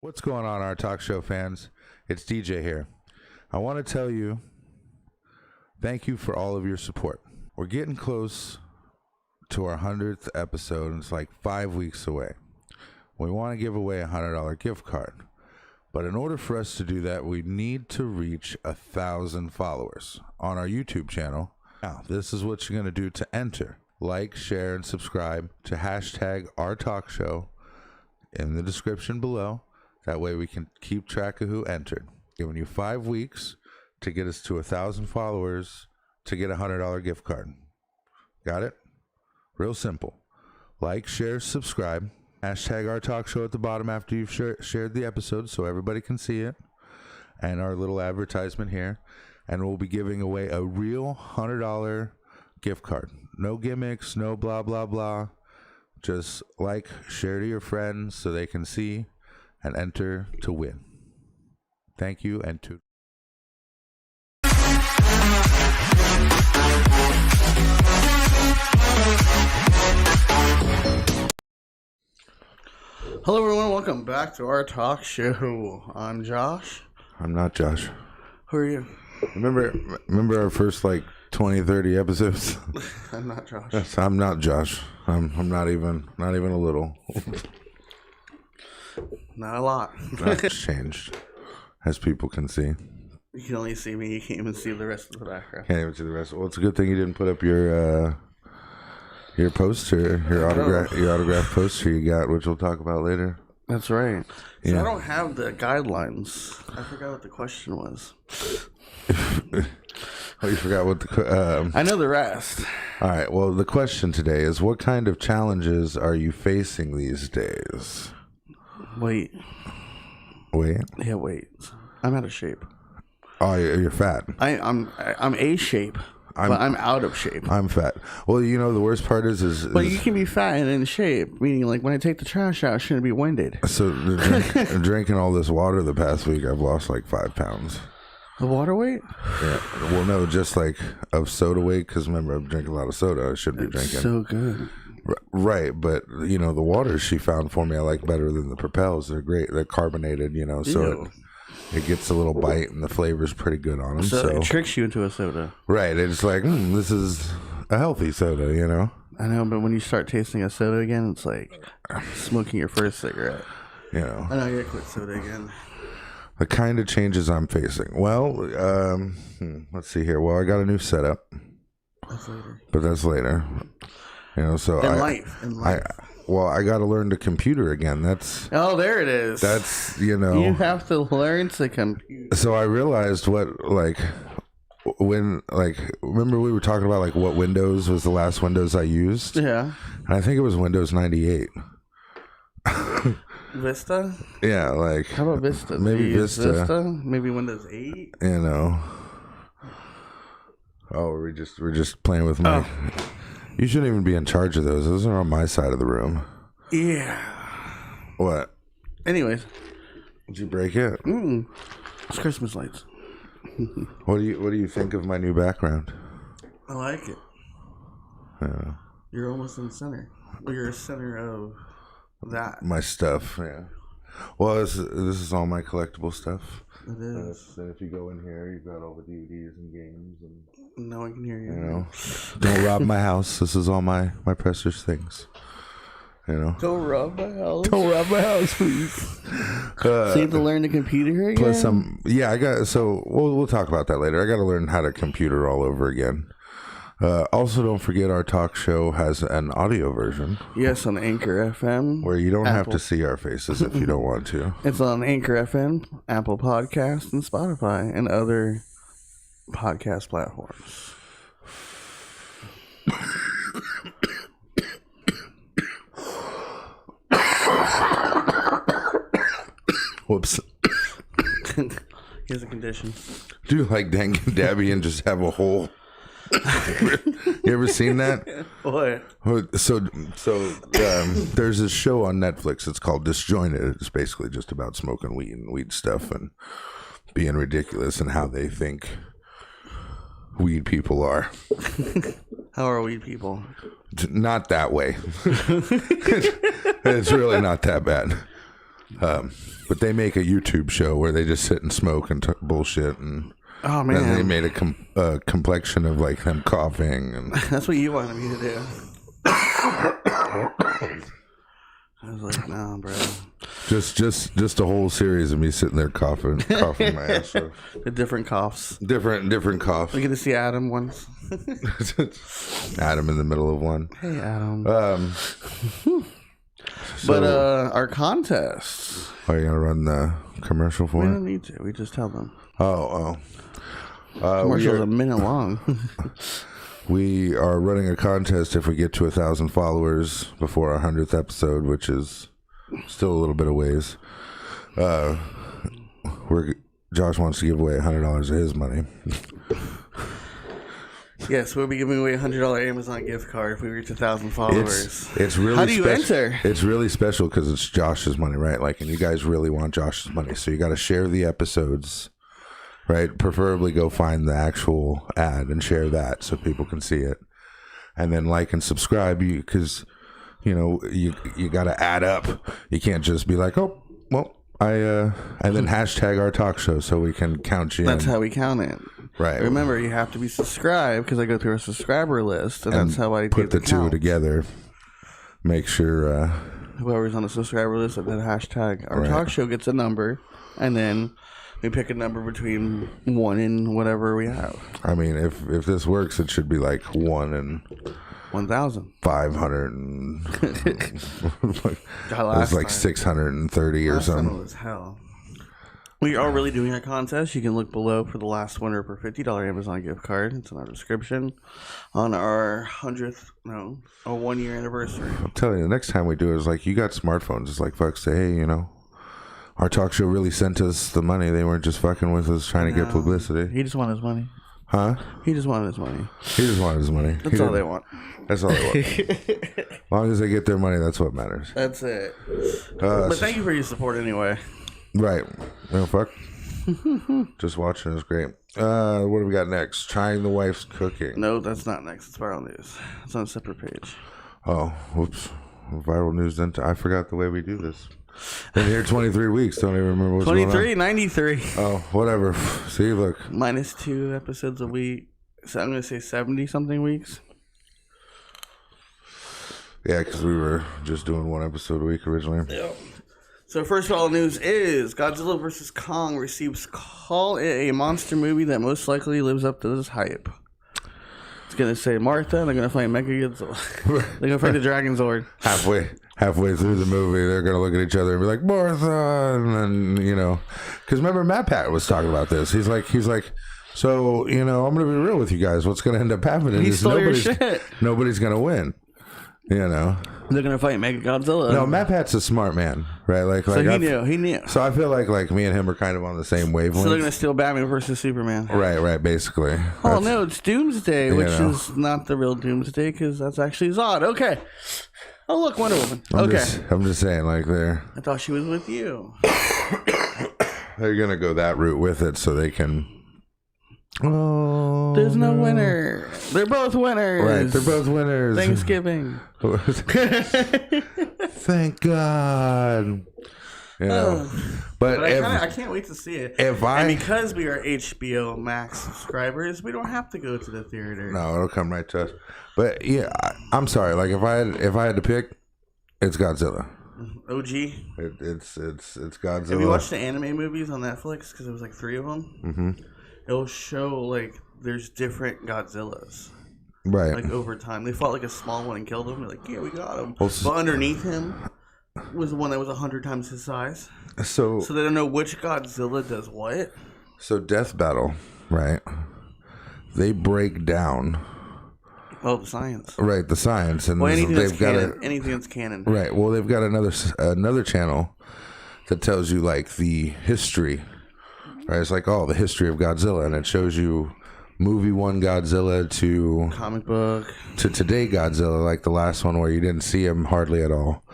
What's going on, our talk show fans? It's DJ here. I want to tell you, thank you for all of your support. We're getting close to our 100th episode, and it's like 5 weeks away. We want to give away a $100 gift card. But in order for us to do that, we need to reach 1,000 followers on our YouTube channel. Now, this is what you're going to do to enter. Like, share, and subscribe to hashtag our talk show in the description below. That way we can keep track of who entered. Giving you 5 weeks to get us to 1,000 followers to get a $100 gift card. Got it? Real simple. Like, share, subscribe. Hashtag our talk show at the bottom after you've shared the episode so everybody can see it. And our little advertisement here. And we'll be giving away a real $100 gift card. No gimmicks, no blah, blah, blah. Just like, share to your friends so they can see and enter to win. Thank you, and to Hello everyone, welcome back to our talk show. I'm Josh. I'm not Josh. Who are you? Remember our first like 20, 30 episodes? I'm not Josh. Yes, I'm not Josh. I'm not even a little. Not a lot. That's changed, as people can see. You can only see me, you can't even see the rest of the background. Can't even see the rest. Well, it's a good thing you didn't put up your poster, your autograph poster you got, which we'll talk about later. That's right. So Yeah. I don't have the guidelines. I forgot what the question was. Oh, you forgot what the I know the rest. All right. Well, the question today is, what kind of challenges are you facing these days? Wait. Yeah, wait. I'm out of shape. Oh, you're fat. I'm A shape, but I'm out of shape. I'm fat. Well, you know, the worst part is But you can be fat and in shape, meaning like when I take the trash out, I shouldn't be winded. so drinking all this water the past week, I've lost like 5 pounds. The water weight? Yeah. Well, no, just like of soda weight, because remember, I'm drinking a lot of soda. I should be drinking. So good. Right, but you know, the waters she found for me I like better than the Propels. They're great. They're carbonated, you know, so it gets a little bite and the flavor's pretty good on them. So it tricks you into a soda. Right, it's like, this is a healthy soda, you know? I know, but when you start tasting a soda again, it's like smoking your first cigarette. You know. I know, I gotta quit soda again. The kind of changes I'm facing. Well, let's see here. Well, I got a new setup. That's later. But that's later. You know, so In life. I got to learn the computer again. Oh, there it is. That's, you know. You have to learn to compute. So I realized remember we were talking about like what Windows was the last Windows I used? Yeah. And I think it was Windows 98. Vista? Yeah, like. How about Vista? Maybe Vista. Maybe Windows 8? You know. Oh, we're just playing with my. Oh. You shouldn't even be in charge of those. Those are on my side of the room. Yeah. What? Anyways. Did you break it? It's Christmas lights. What do you think of my new background? I like it. Yeah. You're almost in the center. Well, you're a center of that. My stuff, yeah. Well, this is all my collectible stuff. It is. And if you go in here, you've got all the DVDs and games, and no one can hear you. You know, don't rob my house. This is all my precious things. You know, don't rob my house. Don't rob my house, please. So you have to learn the computer again. Plus, I got. So we'll talk about that later. I got to learn how to computer all over again. Also, don't forget our talk show has an audio version. Yes, on Anchor FM. Where you don't have to see our faces if you don't want to. It's on Anchor FM, Apple Podcasts, and Spotify, and other podcast platforms. Whoops. He has a condition. Do you like Dank and Dabby and just have a whole... You ever seen that? What? So there's this show on Netflix. It's called Disjointed. It's basically just about smoking weed and weed stuff and being ridiculous and how they think weed people are. How are weed people? Not that way. It's really not that bad. But they make a YouTube show where they just sit and smoke and bullshit, and Oh man, then they made a complexion of like them coughing, and that's what you wanted me to do. I was like, nah, bro. just a whole series of me sitting there coughing my ass off. The different coughs. Different coughs. We get to see Adam once. Adam in the middle of one. Hey, Adam. So, But our contest. are you gonna run the commercial for We it? don't need to. We just tell them. Oh. Commercial's a minute long. We are running a contest if we get to 1,000 followers before our 100th episode, which is still a little bit of ways. Josh wants to give away $100 of his money. Yes, we'll be giving away a $100 Amazon gift card if we reach 1,000 followers. It's really How do you enter? It's really special because it's Josh's money, right? Like, and you guys really want Josh's money, so you got to share the episodes, right? Preferably go find the actual ad and share that so people can see it, and then like and subscribe. Because you got to add up. You can't just be like, oh, well, and then hashtag our talk show so we can count you. That's how we count it. Right. Remember, you have to be subscribed because I go through a subscriber list, and that's how I put the two together. Make sure whoever's on the subscriber list of that hashtag our talk show gets a number, and then we pick a number between 1 and whatever we have. I mean, if this works, it should be like 1 and 1,000. 500 and it was like 630 or something. It was hell. We are really doing a contest. You can look below for the last winner for $50 Amazon gift card. It's in our description. On our 1-year anniversary. I'm telling you, the next time we do it is like, you got smartphones. It's like, fuck, say, hey, our talk show really sent us the money. They weren't just fucking with us trying to get publicity. He just wanted his money. Huh? He just wanted his money. He just wanted his money. That's all they want. That's all they want. As long as they get their money, that's what matters. That's it. But thank you for your support anyway. Right. Fuck. Just watching is great. What do we got next? Trying the wife's cooking. No, that's not next. It's viral news. It's on a separate page. Oh, whoops. Viral news. Then I forgot the way we do this. Been here 23 weeks. Don't even remember what's going on. 23, 93. Oh, whatever. See, look. -2 episodes a week. So I'm going to say 70-something weeks. Yeah, because we were just doing 1 episode a week originally. Yep. So first of all, news is Godzilla vs. Kong receives call it a monster movie that most likely lives up to this hype. It's going to say Martha, and they're going to find Mechagodzilla. They're going to find the Dragon Zord. Halfway through the movie, they're going to look at each other and be like, Martha, and then, because remember, Matt Pat was talking about this. He's like, so, I'm going to be real with you guys. What's going to end up happening is nobody's going to win. They're gonna fight Mechagodzilla. No, Matt Pat's a smart man, right? So he knew. So I feel like me and him are kind of on the same wavelength. So they're gonna steal Batman versus Superman. Right, basically. Oh no, it's Doomsday, which is not the real Doomsday because that's actually Zod. Okay. Oh look, Wonder Woman. I'm just saying, like I thought she was with you. they're gonna go that route with it, so they can. Oh, there's no winner. They're both winners. Right, they're both winners. Thanksgiving. Thank God. But I can't wait to see it. And because we are HBO Max subscribers, we don't have to go to the theater. No, it'll come right to us. But yeah, I'm sorry. Like if I had to pick, it's Godzilla. OG. It's Godzilla. Have you watched the anime movies on Netflix? Because there was like 3 of them. Mm-hmm. It'll show like there's different Godzillas. Right. Like over time, they fought like a small one and killed him. They're like, yeah, we got him. But underneath him was the one that was 100 times his size. So they don't know which Godzilla does what. So Death Battle, right? They break down. Oh, the science. Right, the science, and anything that's canon. Right. Well, they've got another channel that tells you like the history. Right. It's like the history of Godzilla, and it shows you movie 1 Godzilla to comic book to today Godzilla, like the last one where you didn't see him hardly at all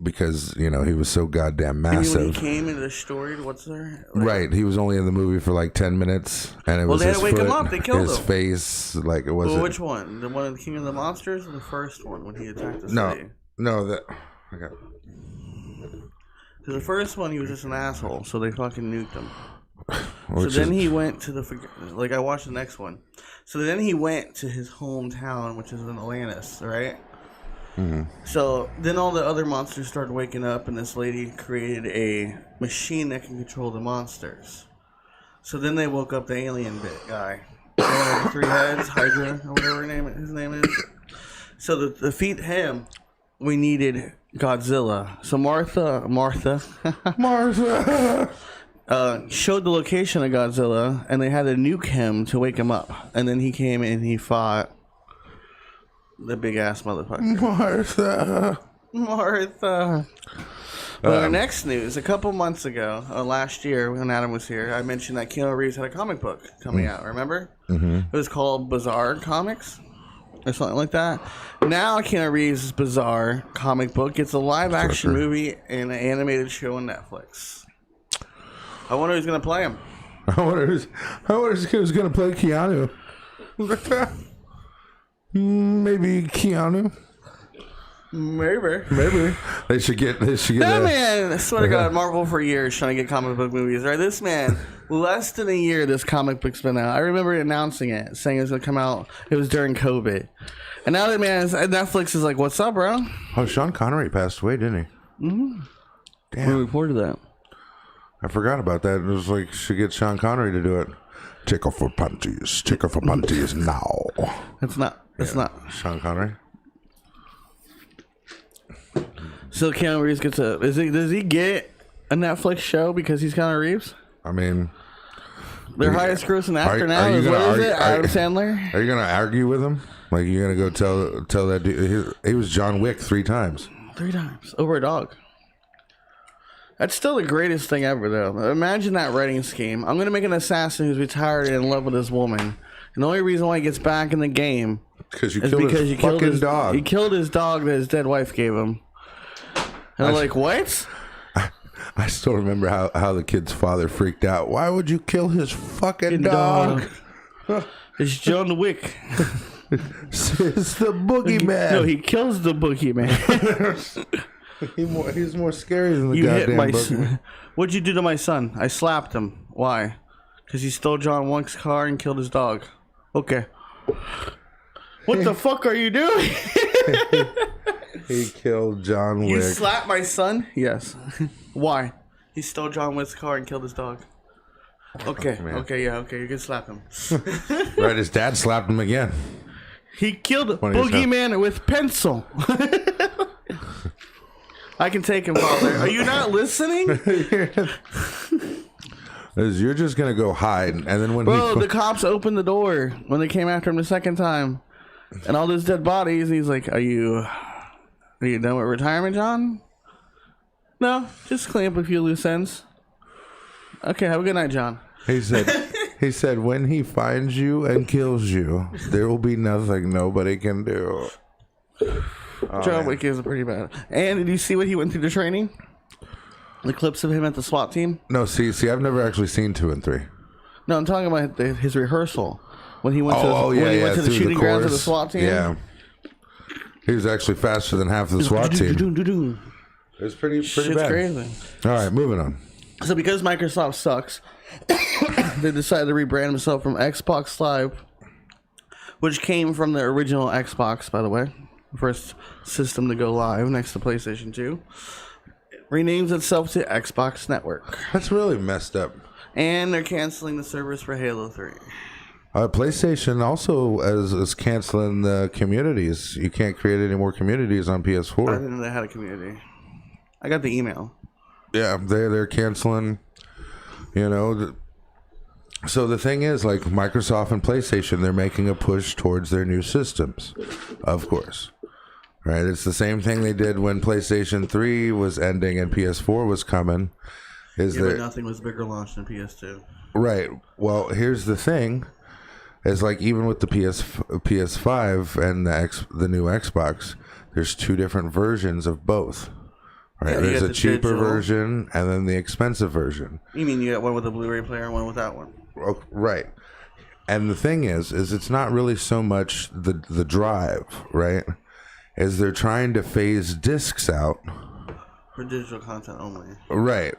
because he was so goddamn massive. When he came into the story, what's there? Right, he was only in the movie for like 10 minutes, and it was they had his to wake foot, him up. They killed his him. face, like it wasn't. Well, which one? The one in King of the Monsters, or the first one when he attacked the city? No, that okay. Because the first one, he was just an asshole, so they fucking nuked him. Which So then he went to like, I watched the next one. So then he went to his hometown, which is in Atlantis, right? Mm-hmm. So then all the other monsters started waking up, and this lady created a machine that can control the monsters. So then they woke up the alien guy. The one with the 3 heads, Hydra, or whatever his name is. So to defeat him, we needed Godzilla. So Martha showed the location of Godzilla, and they had to nuke him to wake him up. And then he came and he fought the big ass motherfucker. Martha. Well, our next news, a couple months ago, last year when Adam was here, I mentioned that Keanu Reeves had a comic book coming out, remember? Mm-hmm. It was called Bizarre Comics or something like that. Now Keanu Reeves' Bizarre comic book gets a live action movie and an animated show on Netflix. I wonder who's going to play him. I wonder who's going to play Keanu. Maybe Keanu. Maybe. They should get that man, I swear to God, Marvel for years trying to get comic book movies, right? This man, less than a year this comic book's been out. I remember announcing it, saying it was going to come out. It was during COVID. And now that man, Netflix is like, what's up, bro? Oh, Sean Connery passed away, didn't he? Mm-hmm. Damn. We reported that. I forgot about that. It was like, should get Sean Connery to do it. Ticker for panties now. It's not. Sean Connery. So Keanu Reeves gets does he get a Netflix show because he's Keanu Reeves? I mean, their highest grossing actor now is Adam Sandler. Are you gonna argue with him? Like, you're gonna go tell that dude he was John Wick 3 times. 3 times over a dog. That's still the greatest thing ever, though. Imagine that writing scheme. I'm gonna make an assassin who's retired and in love with this woman, and the only reason why he gets back in the game is because you killed his dog. He killed his dog that his dead wife gave him. And I'm like, what? I still remember how the kid's father freaked out. Why would you kill his fucking dog? It's John Wick. It's the boogeyman. No, he kills the boogeyman. He's more scary than the goddamn boogeyman. What'd you do to my son? I slapped him. Why? Because he stole John Wick's car and killed his dog. Okay. What the fuck are you doing? He killed John Wick. You slapped my son? Yes. Why? He stole John Wick's car and killed his dog. Okay. Okay, you can slap him. Right, his dad slapped him again. He killed Boogeyman with pencil. I can take him, Father. Are you not listening? You're just going to go hide. And then when the cops opened the door when they came after him the second time. And all those dead bodies. He's like, Are you done with retirement, John? No, just clean up a few loose ends. Okay, have a good night, John. He said, when he finds you and kills you, there will be nothing nobody can do. John Wick is pretty bad. And did you see what he went through the training? The clips of him at the SWAT team? No, see, I've never actually seen 2 and 3. No, I'm talking about his rehearsal. When he went to the shooting grounds of the SWAT team? Yeah. He was actually faster than half the SWAT team. It was pretty bad. Crazy. All right, moving on. So because Microsoft sucks, they decided to rebrand themselves from Xbox Live, which came from the original Xbox, by the way. First system to go live next to PlayStation 2. It renames itself to Xbox Network. That's really messed up. And they're canceling the service for Halo 3. PlayStation also is canceling the communities. You can't create any more communities on PS4. I didn't know they had a community. I got the email. Yeah, they're canceling, So the thing is, like, Microsoft and PlayStation, they're making a push towards their new systems, of course. Right? It's the same thing they did when PlayStation 3 was ending and PS4 was coming. But nothing was bigger launched than PS2. Right. Well, here's the thing. Is like, even with the PS5 and the new Xbox, there's 2 different versions of both. Right, Yeah, there's a cheaper digital version and then the expensive version. You mean you got one with a Blu-ray player and one without one? Right. And the thing is it's not really so much the drive, right? Is they're trying to phase discs out, For digital content only. Right.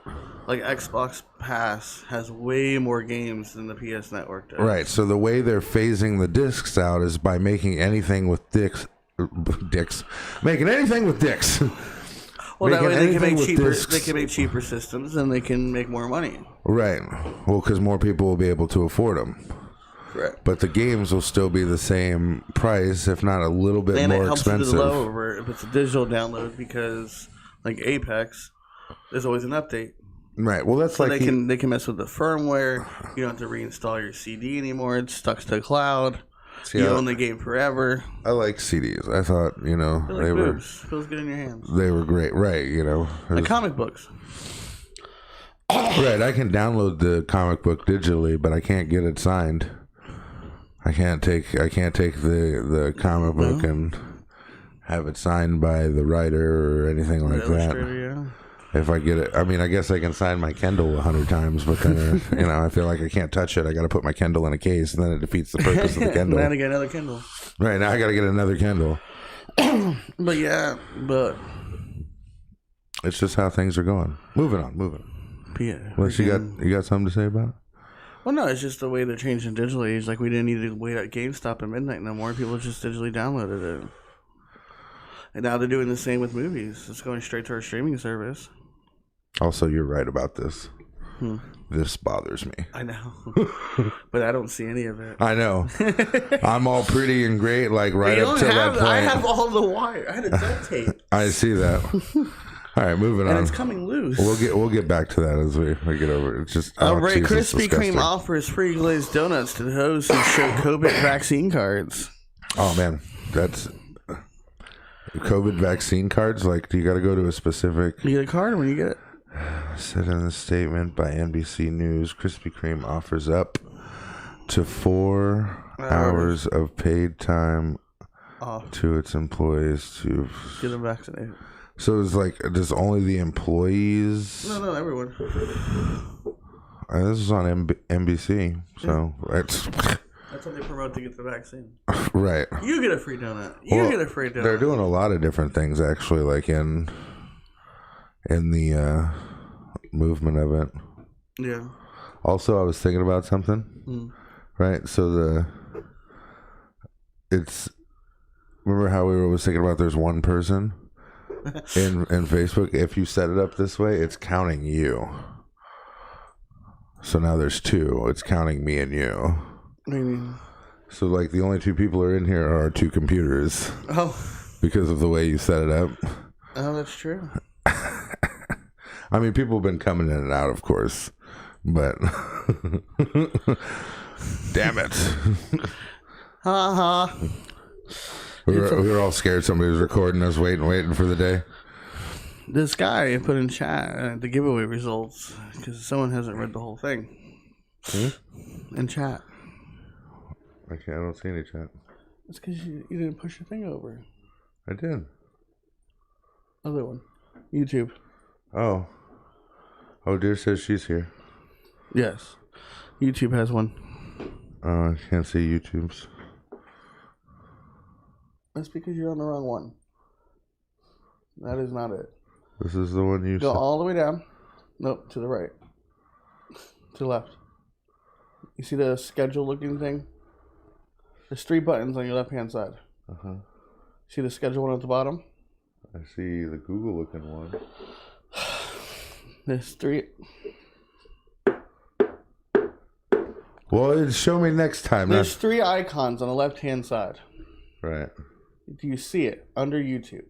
Like Xbox Pass has way more games than the PS Network does. Right. So the way they're phasing the discs out is by making anything with dicks. Making anything with dicks. Well, that way they can make cheaper. They can make cheaper systems, and they can make more money. Right. Well, because more people will be able to afford them. Correct. But the games will still be the same price, if not a little bit and more it helps expensive. You to lower if it's a digital download because, like Apex, there's always an update. Right. Well, that's so like they can mess with the firmware. You don't have to reinstall your CD anymore. It's stuck to the cloud. You own the game forever. I like CDs. I thought, you know, like they were feels good in your hands. They were great, right? You know, like comic books. Right. I can download the comic book digitally, but I can't get it signed. I can't take the comic book and have it signed by the writer or anything like that. Yeah. If I get it, I mean, I guess I can sign my Kindle 100 times, but then, you know, I feel like I can't touch it. I got to put my Kindle in a case, and then it defeats the purpose of the Kindle. Now I get another Kindle. Right, now I got to get another Kindle. but it's just how things are going. Moving on. Yeah. Unless you got something to say about it? Well, no, it's just the way they're changing digital age. Like, we didn't need to wait at GameStop at midnight no more. People just digitally downloaded it. And now they're doing the same with movies. It's going straight to our streaming service. Also, you're right about this. This bothers me. I know. But I don't see any of it. I know. I'm all pretty and great, like right up to that point. I have all the wire. I had a duct tape. I see that. All right, moving on. And it's coming loose. We'll get back to that as we get over it. It's just Krispy Kreme offers free glazed donuts to those who show COVID vaccine cards. Oh man, that's COVID vaccine cards. Like, do you got to go to a specific? You get a card when you get it. Said in the statement by NBC News, Krispy Kreme offers up to 4 hours of paid time off to its employees to get them vaccinated. So it's like, does only the employees? No, everyone. This is on NBC, so that's what they promote to get the vaccine. Right. You get a free donut. Get a free donut. They're doing a lot of different things, actually, like in the movement of it. Yeah. Also, I was thinking about something. Right. So remember how we were always thinking about there's one person in Facebook. If you set it up this way, it's counting you. So now there's 2. It's counting me and you. What do you mean? So like the only 2 people are in here are our 2 computers. Oh. Because of the way you set it up. Oh, that's true. I mean, people have been coming in and out, of course, but damn it. We were all scared somebody was recording us, waiting for the day. This guy put in chat the giveaway results because someone hasn't read the whole thing. In chat. I don't see any chat. It's because you didn't push your thing over. I did. Other one. YouTube. Oh, dear says she's here. Yes. YouTube has one. I can't see YouTube's. That's because you're on the wrong one. That is not it. This is the one you go all the way down. Nope, to the right. To the left. You see the schedule looking thing? There's 3 buttons on your left hand side. See the schedule one at the bottom? I see the Google looking one. There's 3. Well, show me next time. There's 3 icons on the left hand side. Right. Do you see it under YouTube?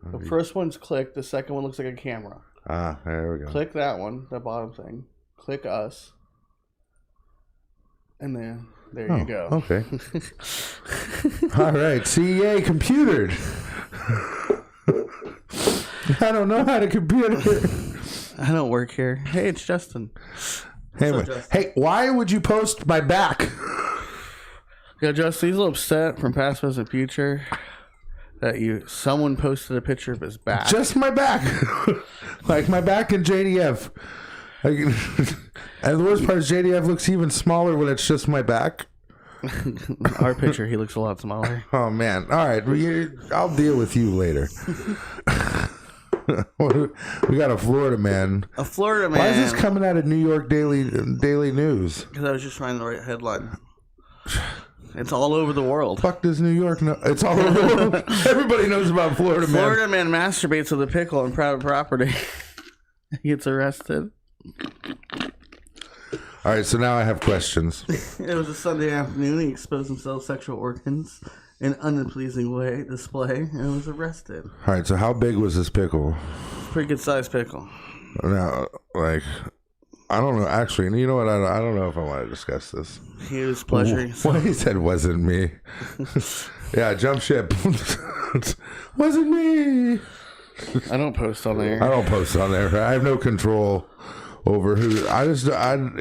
The first one's click. The second one looks like a camera. There we go. Click that one, the bottom thing. Click us. And then there you go. Okay. All right. CEA computered. I don't know how to computer. I don't work here. Hey, it's Justin. Hey, why would you post my back? Yeah, Justin, he's a little upset from past, present, future that someone posted a picture of his back. Just my back. Like my back in JDF. And the worst part is JDF looks even smaller when it's just my back. Our picture, he looks a lot smaller. Oh, man. All right. I'll deal with you later. We got a Florida man. A Florida man. Why is this coming out of New York Daily News? Because I was just trying the right headline. It's all over the world. Fuck does New York know? It's all over the world. Everybody knows about Florida man. Florida man masturbates with a pickle on private property. He gets arrested. All right, so now I have questions. It was a Sunday afternoon. He exposed himself sexual organs in an unpleasing way display and was arrested. All right, so how big was this pickle? Pretty good sized pickle. Now, like, I don't know. Actually, you know what? I don't know if I want to discuss this. He was pleasuring. What he said wasn't me. Yeah, jump ship. Wasn't me. I don't post on there. I don't post on there. I have no control over who.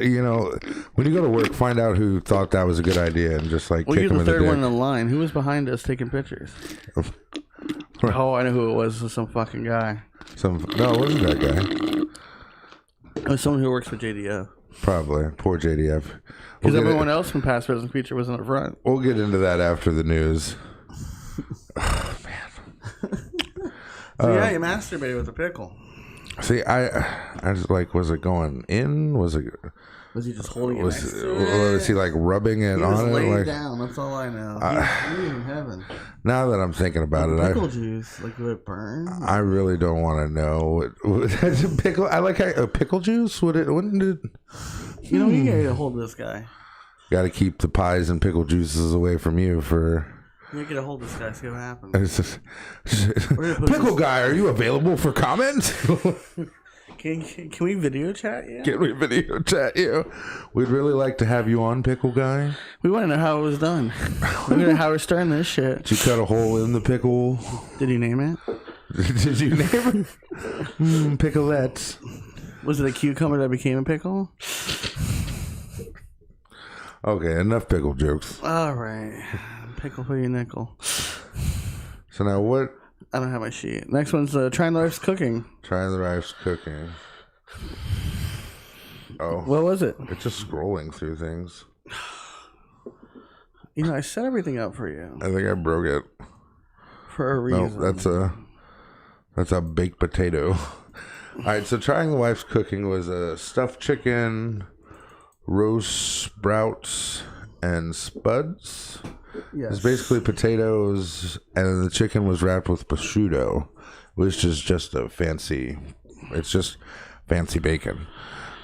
You know, when you go to work, find out who thought that was a good idea and just like kick you're him the in the third dick. one in the line. Who was behind us taking pictures? Oh, I know who it was. It was some fucking guy. No, it wasn't that guy. It was someone who works for JDF. Probably. Poor JDF. Because everyone else from Past, Present, Future was in the front. We'll get into that after the news. Oh, man. So yeah, you masturbated with a pickle. See, I just like, was it going in? Was he just holding it next to it? Was he like rubbing it He on was it? laid Like, down. That's all I know. He was in heaven. now that I'm thinking about it, Pickle juice, like would it burn? I really don't want to know. Pickle. I like a pickle juice. Wouldn't it? You know, you gotta hold this guy. Got to keep the pies and pickle juices away from you for. You get a hold of this guy, see what happens. Pickle guy, are you available for comment? Can we video chat you? Can we video chat you? We'd really like to have you on, Pickle Guy. We want to know how it was done. We're going to Howard Stern this shit. Did you cut a hole in the pickle? Did he name it? Did you name it? Picklettes. Was it a cucumber that became a pickle? Okay, enough pickle jokes. All right. Pickle for your nickel. So now what? I don't have my sheet. Next one's trying life's cooking. Trying the Life's cooking. Oh. What was it? It's just scrolling through things. You know, I set everything up for you. I think I broke it. For a reason. No, that's a baked potato. All right, so Trying the Wife's Cooking was a stuffed chicken, roast sprouts, and spuds. Yes. It's basically potatoes, and the chicken was wrapped with prosciutto, which is just it's just fancy bacon.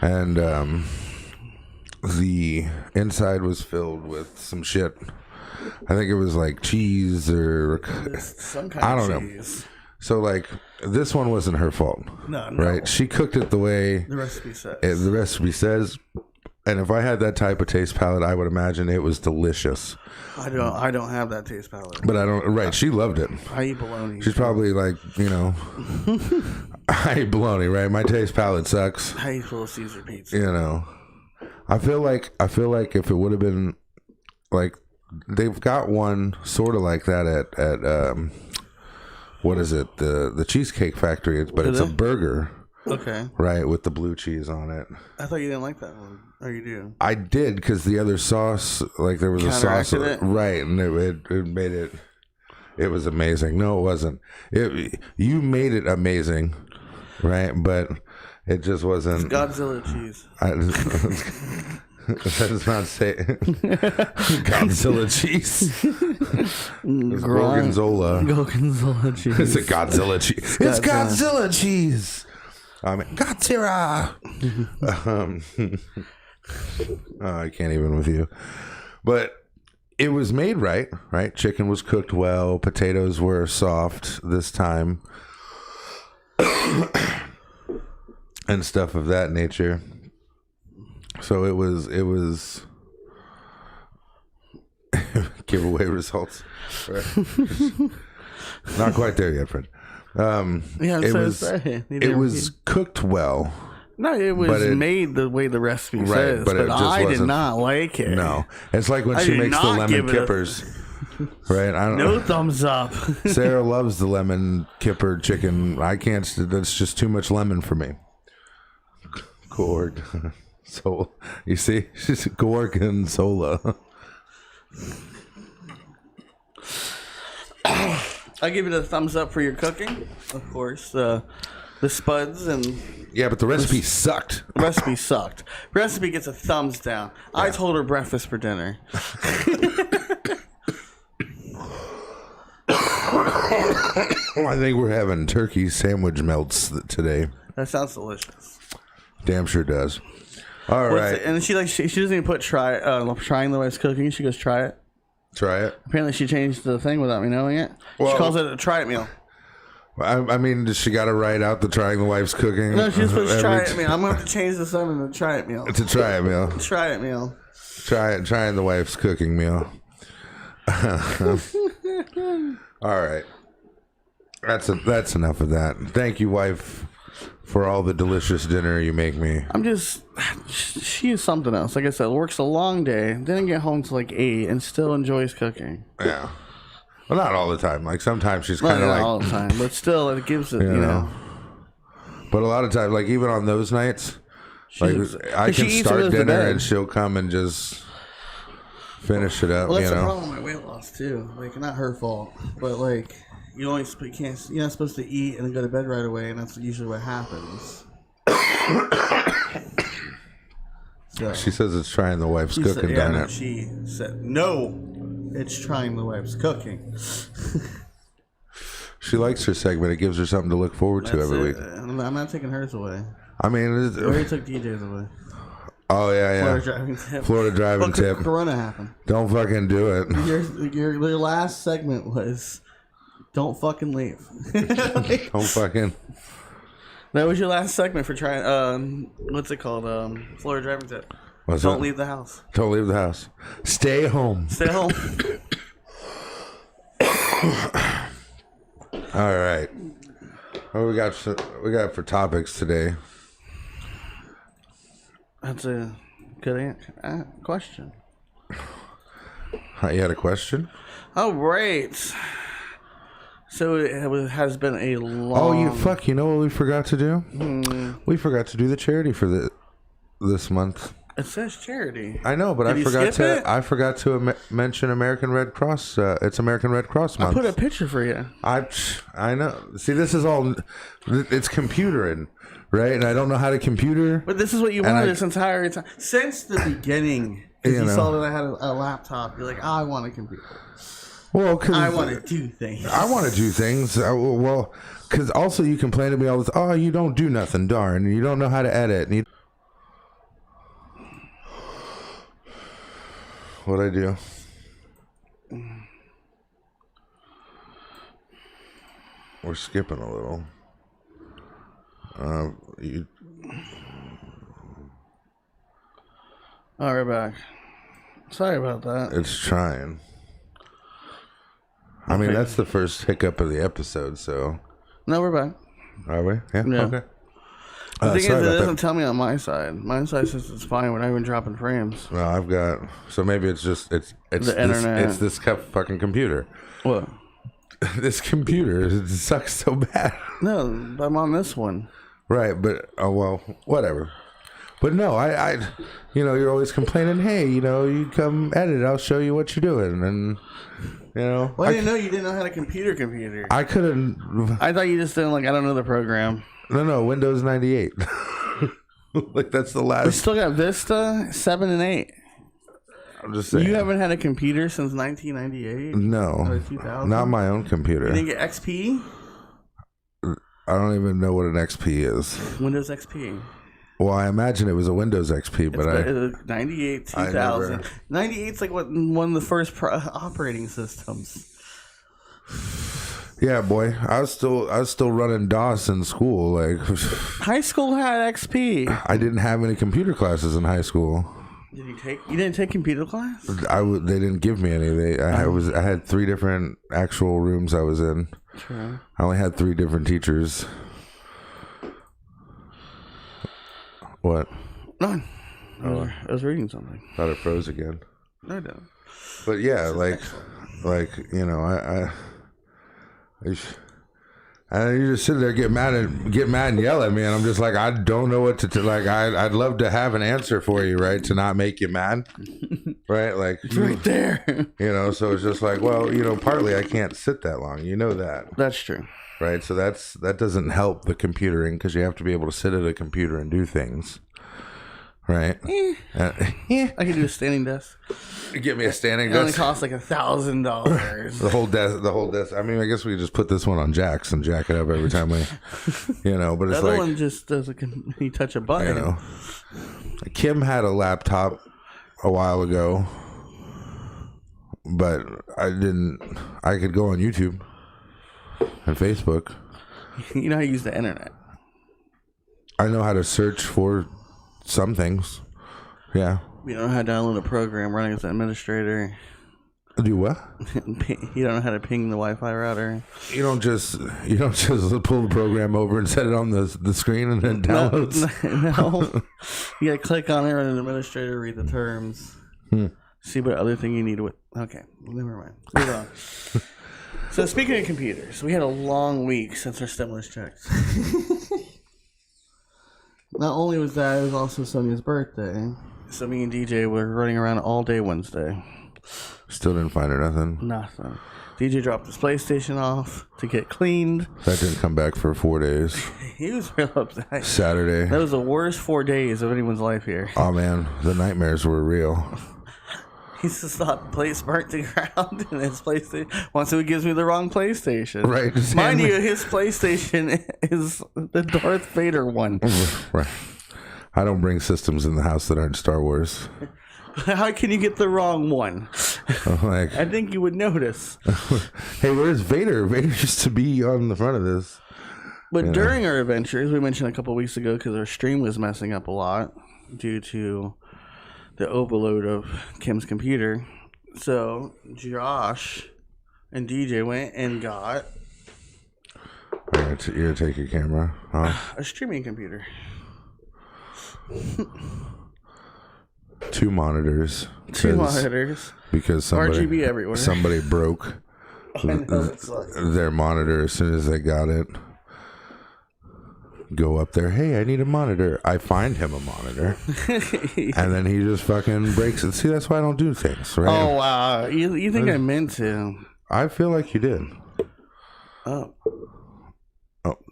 And the inside was filled with some shit. I think it was like cheese or some kind I don't of know. cheese. So like this one wasn't her fault. No. Right? She cooked it the way The recipe says. the recipe says. And if I had that type of taste palette, I would imagine it was delicious. I don't have that taste palette. But I don't. Right? She loved it. I eat bologna. She's probably like, you know, I eat bologna. Right? My taste palette sucks. I eat Little Caesar pizza. You know, I feel like if it would have been like they've got one sort of like that at what is it, the Cheesecake Factory? But it's a burger. Okay. Right, with the blue cheese on it. I thought you didn't like that one. Or you do? I did, because the other sauce, like there was a sauce. Counteracted it? Right, and it made it, it was amazing. No, it wasn't. You made it amazing, right? But it just wasn't. It's Godzilla cheese. That does not say Godzilla cheese. It's Gorgonzola. Gorgonzola cheese. It's a Godzilla cheese. It's Godzilla cheese. Godzilla. I can't even with you. But it was made right? Chicken was cooked well. Potatoes were soft this time. And stuff of that nature. So it was giveaway results. Not quite there yet, Fred. It was cooked well. No, it was made the way the recipe says, but I did not like it. No, it's like when she makes the lemon kippers. Right? No thumbs up. Sarah loves the lemon kipper chicken. I can't. That's just too much lemon for me. Gorg. So you see, she's Gorgonzola. I give it a thumbs up for your cooking. Of course, The spuds and Yeah, but the recipe sucked. the recipe sucked. Recipe gets a thumbs down. Yeah. I told her breakfast for dinner. I think we're having turkey sandwich melts today. That sounds delicious. Damn sure does. All right. And she doesn't even put trying the wife's cooking. She goes, try it. Try it. Apparently she changed the thing without me knowing it. Well, she calls it a try it meal. I mean, does she got to write out the trying the wife's cooking? No, she's supposed to try it meal. I'm going to have to change this up into try it meal. It's a try it meal. Try it meal. Trying the wife's cooking meal. All right. That's enough of that. Thank you, wife, for all the delicious dinner you make me. She is something else. Like I said, works a long day, didn't get home till like 8, and still enjoys cooking. Yeah. Well, not all the time. Like sometimes she's kind of not like all the time, but still, it gives it. You know. But a lot of times, like even on those nights, like I can start dinner and she'll come and just finish it up. Well, that's the problem with my weight loss too. Like, not her fault, but like you're not supposed to eat and then go to bed right away, and that's usually what happens. So, she says it's trying the wife's cooking. She said no. It's trying the wife's cooking. She likes her segment. It gives her something to look forward to every week. I'm not taking hers away. I mean, I already took DJ's away. Oh yeah. Florida driving tip. Corona happened. Don't fucking do it. Your last segment was, don't fucking leave. Don't fucking. That was your last segment for trying. What's it called? Florida driving tip. Don't leave the house. Don't leave the house. Stay home. Stay home. All right. What we got for topics today? That's a good question. You had a question? Oh, right. So it has been a long... Oh, you know what we forgot to do? We forgot to do the charity for this month. It says charity. I know, but I forgot to mention American Red Cross. It's American Red Cross month. I put a picture for you. I know. See, this is all. It's computering, right? And I don't know how to computer. But this is what you wanted this entire time since the beginning. Because you saw that I had a laptop. You're like, I want a computer. Well, because I want to do things. I want to do things. Well, because also you complain to me all the time. Oh, you don't do nothing, darn. You don't know how to edit. And What'd I do? We're skipping a little. All right, back. Sorry about that. It's trying. I mean, that's the first hiccup of the episode, so. No, we're back. Are we? Yeah? Okay. The thing is, it doesn't tell me on my side. My side says it's fine. We're not even dropping frames. No, I've got. So maybe it's just the internet. It's this fucking computer. What? This computer it sucks so bad. No, I'm on this one. Right, but well, whatever. But no, I you're always complaining. Hey, you come edit. I'll show you what you're doing, and Well, I didn't know you didn't know how to computer. I couldn't. I thought you just didn't I don't know the program. No, Windows 98. Like that's the last. We still got Vista 7 and 8. I'm just saying. You haven't had a computer since 1998? No, 2000? Not my own computer. You didn't get XP? I don't even know what an XP is. Windows XP. Well, I imagine it was a Windows XP, but 98, 2000. 98's like one of the first operating systems. Yeah, boy, I was still running DOS in school. Like high school had XP. I didn't have any computer classes in high school. You didn't take computer class? They didn't give me any. I had 3 different actual rooms I was in. True. I only had 3 different teachers. What? None. I was reading something. Thought it froze again. No, no. But yeah, and you just sit there, get mad and yell at me, and I'm just like, I don't know what to do. Like, I'd love to have an answer for you, right? To not make you mad, right? Like, it's right there. So it's just like, well, partly I can't sit that long. You know that. That's true. right? So that doesn't help the computering because you have to be able to sit at a computer and do things, right? I can do a standing desk. Get me a standing It only desk. costs like $1,000. The whole desk. I mean, I guess we could just put this one on jacks and jack it up every time we, But The it's other like, one just does you touch a button. Kim had a laptop a while ago, but I could go on YouTube and Facebook. You know how to use the internet. I know how to search for some things. Yeah. You don't know how to download a program running as an administrator. Do what? You don't know how to ping the Wi-Fi router. You don't just pull the program over and set it on the screen and then downloads. No. You gotta click on it, run an administrator, read the terms, see what other thing you need with. Okay, never mind. Move on. So speaking of computers, we had a long week since our stimulus checks. Not only was that, it was also Sonia's birthday. So me and DJ were running around all day Wednesday. Still didn't find her nothing. Nothing. DJ dropped his PlayStation off to get cleaned. That didn't come back for 4 days. He was real upset. Saturday. That was the worst 4 days of anyone's life here. Oh man, the nightmares were real. He just thought the place burnt to ground and his PlayStation. Once he gives me the wrong PlayStation. Right. Mind you, his PlayStation is the Darth Vader one. Right. I don't bring systems in the house that aren't Star Wars. How can you get the wrong one? Like, I think you would notice. hey, where's Vader? Vader used to be on the front of this. But during our adventures, we mentioned a couple of weeks ago because our stream was messing up a lot due to the overload of Kim's computer. So Josh and DJ went and got All right, you're gonna take your camera, huh? a streaming computer. 2 monitors. Two monitors. Because RGB everywhere. somebody broke their monitor as soon as they got it. Go up there. Hey, I need a monitor. I find him a monitor, and then he just fucking breaks it. See, that's why I don't do things. Right? Oh wow! You think I meant to? I feel like you did. Oh,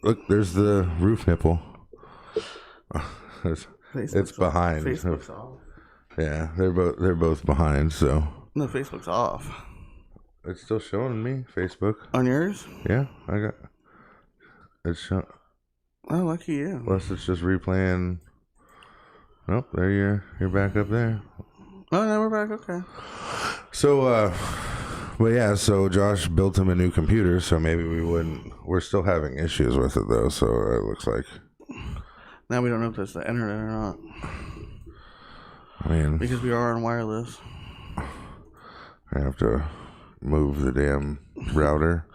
Look, there's the roof nipple. It's behind. Facebook's off. Yeah, they're both behind. So No, Facebook's off. it's still showing me Facebook. On yours? Yeah, I got. It's showing. Oh, lucky you. Plus, it's just replaying. Nope, there you're back up there. Oh, no, we're back. Okay. So, but yeah, so Josh built him a new computer, so maybe we wouldn't. We're still having issues with it though, so it looks like. Now we don't know if that's the internet or not. I mean, Because we are on wireless. I have to move the damn router.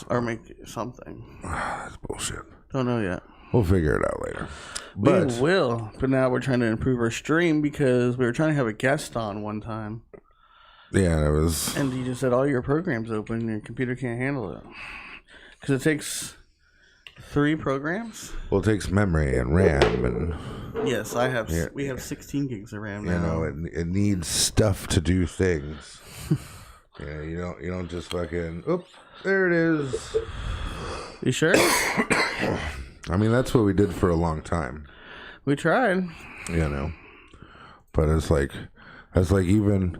Or make something. That's bullshit. Don't know yet. We'll figure it out later. But We will. But now we're trying to improve our stream because we were trying to have a guest on one time. yeah, it was. And you just said all your programs open and your computer can't handle it. Because it takes 3 programs? Well, it takes memory and RAM, and Yes, I have. Yeah. We have 16 gigs of RAM now. you know, it needs stuff to do things. Yeah, you don't just fucking. Oop, there it is. You sure? I mean, that's what we did for a long time. We tried. You know, but it's like even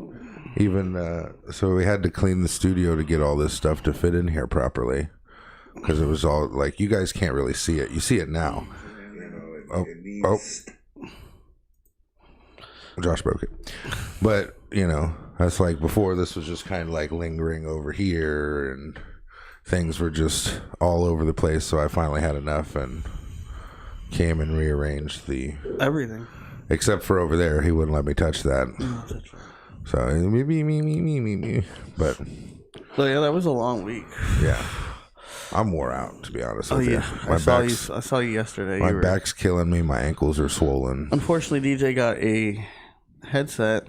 so we had to clean the studio to get all this stuff to fit in here properly because it was all like you guys can't really see it. You see it now. Oh, Josh broke it. But you know, that's like before. This was just kind of like lingering over here, and things were just all over the place. So I finally had enough and came and rearranged Everything. except for over there. He wouldn't let me touch that. So me. But So yeah, that was a long week. yeah, I'm wore out to be honest. Oh with yeah, you. I saw you yesterday. My back's killing me. My ankles are swollen. Unfortunately, DJ got a headset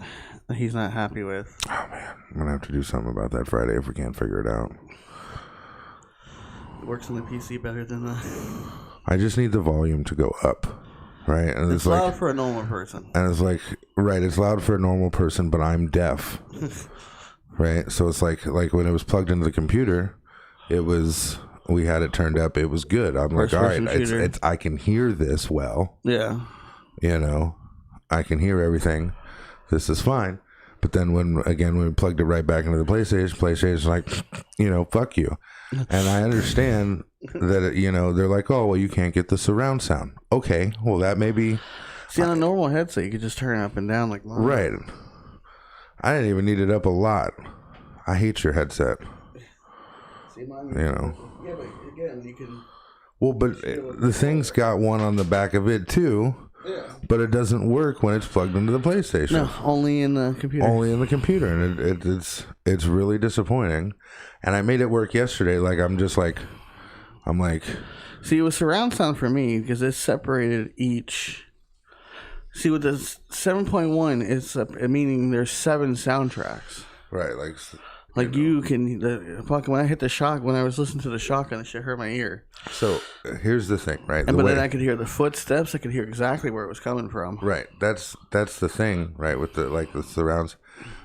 that he's not happy with. Oh man, I'm gonna have to do something about that Friday if we can't figure it out. It works on the PC better than the. I just need the volume to go up, right? And It's loud for a normal person. And it's like, right, it's loud for a normal person, but I'm deaf, right? So it's like when it was plugged into the computer, we had it turned up. It was good. I'm like, all right, it's I can hear this well. Yeah. You know, I can hear everything. This is fine. But then when we plugged it right back into the PlayStation's like, you know, fuck you. And I understand that, you know, they're like, oh, well, you can't get the surround sound. Okay, well, that may be... See, on a normal headset, you could just turn it up and down like mine. Right. I didn't even need it up a lot. I hate your headset. See, mine, you know. Yeah, but again, you can... Well, but the thing's got one on the back of it, too. Yeah. But it doesn't work when it's plugged into the PlayStation. No, only in the computer. Only in the computer, and it's really disappointing. And I made it work yesterday. Like I'm like. See, it was surround sound for me because it separated each. See, with the 7.1, it's meaning there's 7 soundtracks. Right, like you can when I hit the shock, when I was listening to the shotgun, the shit hurt my ear. So here's the thing, right? But then I could hear the footsteps. I could hear exactly where it was coming from. Right. That's the thing, right? With the surrounds.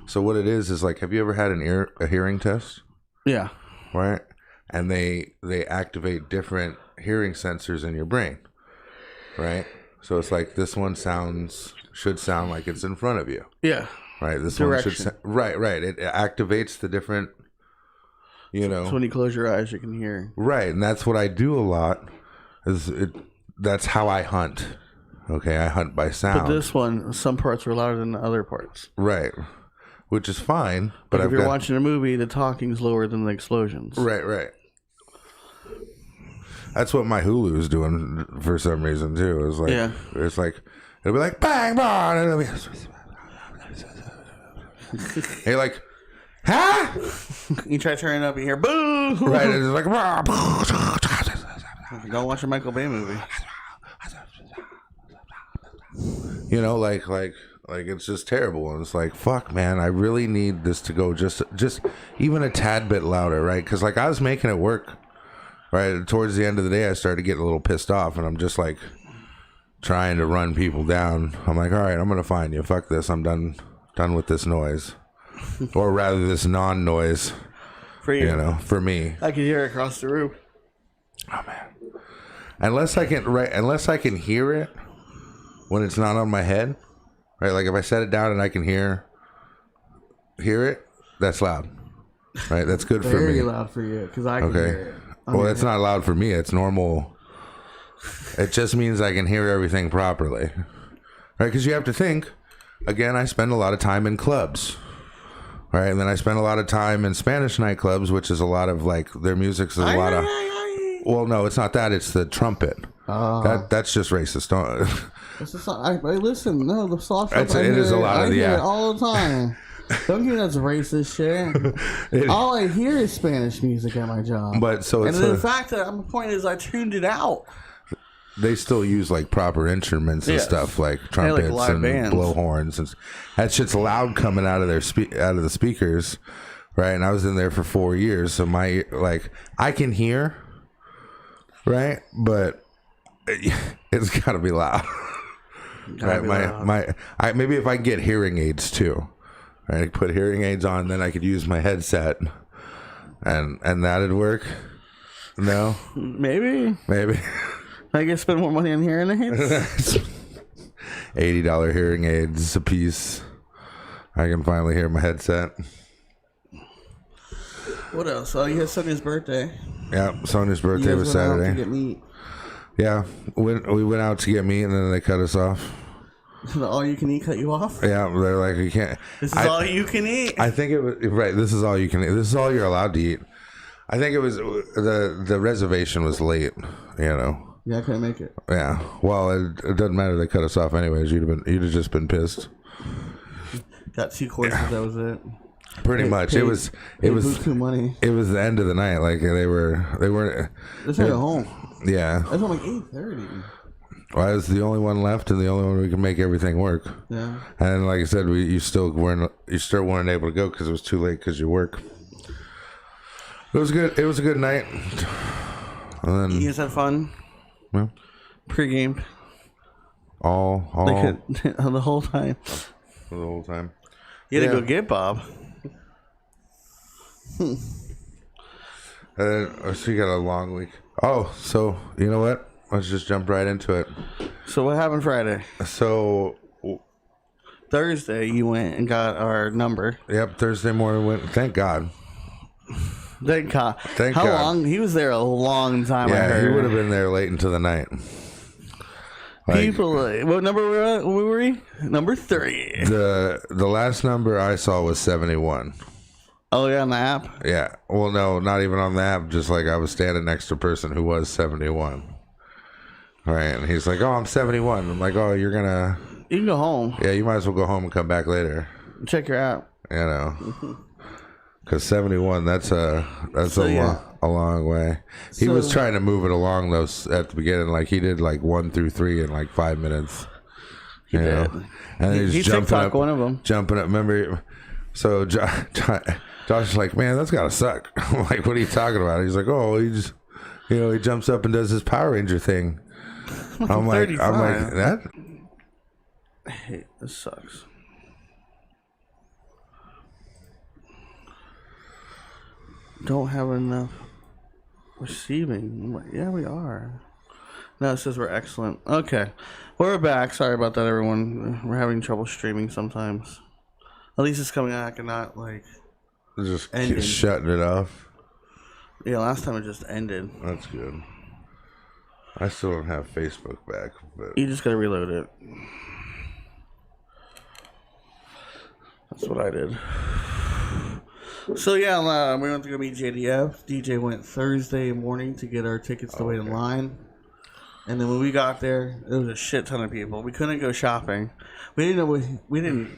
So what it is like, have you ever had a hearing test? Yeah. Right. And they activate different hearing sensors in your brain. Right. So it's like this one should sound like it's in front of you. Yeah. Right. This Direction. one should. Right. It activates the different. You know. So when you close your eyes, you can hear. Right, and that's what I do a lot. That's how I hunt. Okay, I hunt by sound. But this one, some parts were louder than the other parts. Right, which is fine. But if you're watching a movie, the talking's lower than the explosions. Right. That's what my Hulu's doing for some reason too. It's like it'll be like bang bang, and it'll be. Hey, like. Huh? You try turning it up, you hear boo. Right, it's like go watch a Michael Bay movie. You know, like it's just terrible, and it's like fuck, man. I really need this to go just even a tad bit louder, right? Because like I was making it work, right? Towards the end of the day, I started getting a little pissed off, and I'm just like trying to run people down. I'm like, all right, I'm gonna find you. Fuck this. I'm done with this noise. Or rather, this non-noise. For you. You know, for me. I can hear it across the room. Oh man! Unless I can hear it when it's not on my head, right? Like if I set it down and I can hear it, that's loud, right? That's good for me. Very loud for you because I can hear it. Well, that's not loud for me. It's normal. It just means I can hear everything properly, right? Because you have to think. Again, I spend a lot of time in clubs. Right, and then I spent a lot of time in Spanish nightclubs, which is a lot of like their music's a lot of. Well, no, it's not that. It's the trumpet. That's just racist. Don't. It's just, listen, no, the soft. It is a lot of the. I hear it all the time. Don't give me that racist shit. All I hear is Spanish music at my job. But so it's and the fact that the point is, I tuned it out. They still use like proper instruments and stuff like trumpets and blowhorns and that shit's loud coming out of out of the speakers, right? And I was in there for 4 years, so I can hear, right? But it's got to be loud, right? Maybe if I get hearing aids too, right? I put hearing aids on, then I could use my headset, and that'd work. No, maybe. I guess spend more money on hearing aids. $80 hearing aids a piece. I can finally hear my headset. What else? Oh, you had Sonia's birthday. Yeah, Sonia's birthday was Saturday. Out to get meat. Yeah, we went out to get meat, and then they cut us off. All you can eat cut you off? Yeah, they're like, you can't. This is all you can eat. I think it was right. This is all you can eat. This is all you're allowed to eat. I think it was the reservation was late. You know. Yeah, I couldn't make it. Yeah. Well, it doesn't matter. They cut us off anyways. You'd have just been pissed. Got 2 courses. Yeah. That was it. Pretty much. It was money. It was the end of the night. Like they weren't. Let's head home. Yeah. That's like 8:30. Well, I was the only one left, and the only one we could make everything work. Yeah. And like I said, you still weren't able to go because it was too late because you work. It was good. It was a good night. And then, you guys had fun. Yeah. Pre-game. All the whole time. The whole time. You had to go get Bob. So you got a long week. Oh, so you know what? Let's just jump right into it. So what happened Friday? So Thursday, you went and got our number. Yep, Thursday morning went. Thank God. Thank God. Thank How God. long? He was there a long time. I Yeah, heard. he would have been there late into the night. People, what number were we? Number 3. The last number I saw was 71. Oh yeah, on the app. Yeah. Well, no, not even on the app. Just like I was standing next to a person who was 71. Right, and he's like, "Oh, I'm 71." I'm like, "Oh, you're gonna." You can go home. Yeah, you might as well go home and come back later. Check your app. You know, because 71, that's yeah. a long way. He So- was trying to move it along though at the beginning, like he did like 1 through 3 in like 5 minutes. You know, and He he's jumping TikTok up, one of them. jumping up. Remember, so Josh is like, "Man, that's gotta suck." I'm like, "What are you talking about?" He's like, "Oh, he just, he jumps up and does his Power Ranger thing." I'm like, 35. that. Hey, this sucks. Don't have enough receiving. I'm like, yeah, we are. No, it says we're excellent. Okay. We're back. Sorry about that, everyone. We're having trouble streaming sometimes. At least it's coming back and not like Just ended. shutting it off. Yeah, last time it just ended. That's good. I still don't have Facebook back, but You just gotta reload it. That's what I did. So yeah, we went to go meet JDF. DJ went Thursday morning to get our tickets to wait in line. And then when we got there, there was a shit ton of people. We couldn't go shopping. We didn't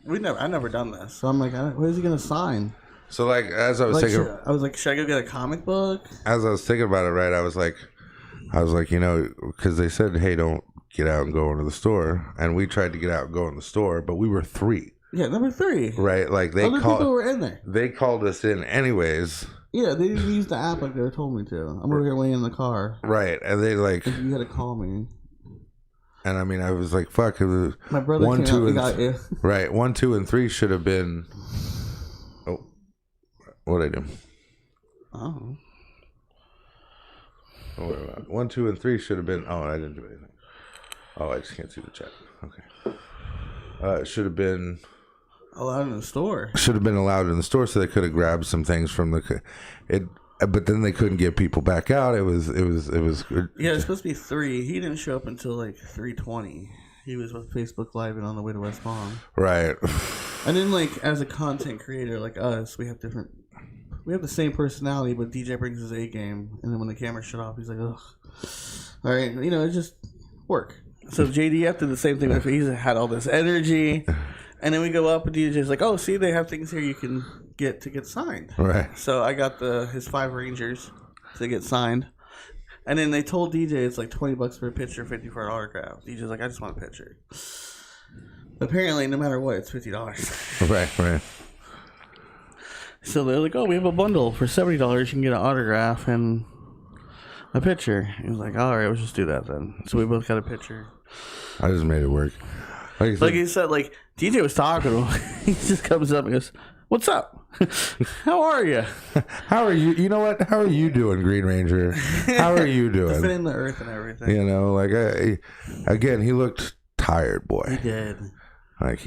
know. I never done this. So I'm like, what is he gonna sign? so like as I was Like, thinking, I was like, should I go get a comic book? as I was thinking about it, right? I was like, because they said, "Hey, don't get out and go into the store," and we tried to get out and go in the store, but we were 3, Yeah, number 3. right? Like they Other people were in there. they called us in anyways, Yeah, they didn't use the app like they were told me to. I'm over here waiting in the car. right? And they like, You had to call me. and I mean, I was like, "Fuck." It was My brother 1, came 2, out and and got you. right. 1, 2, and 3 should have been. Oh, what'd I do? Oh. Oh, wait, wait. 1, 2, and 3 should have been. Oh, I didn't do anything. Oh, I just can't see the chat. Okay. It should have been. Allowed in the store. Should have been allowed in the store, so they could have grabbed some things from the. But then they couldn't get people back out. It was. Yeah, it's supposed to be 3. He didn't show up until like 3:20. He was with Facebook Live and on the way to West Palm. Right. And then, like, as a content creator like us, we have the same personality, but DJ brings his A game, and then when the camera shut off, he's like, ugh. All right, it's just work. So JDF did the same thing. He had all this energy, and then we go up, and DJ's like, oh, see, they have things here you can get to get signed. Right. So I got his 5 Rangers to get signed. And then they told DJ it's like $20 for a picture, $50 for an autograph. DJ's like, I just want a picture. Apparently, no matter what, it's $50. Right. So they're like, oh, we have a bundle for $70. You can get an autograph and a picture. He was like, all right, let's just do that then. So we both got a picture. I just made it work. Like he said, like DJ was talking to him. He just comes up and goes, what's up? How are you? How are you? You know what? How are you doing, Green Ranger? How are you doing? Defending the earth and everything. Like again, he looked tired, boy. He did. Like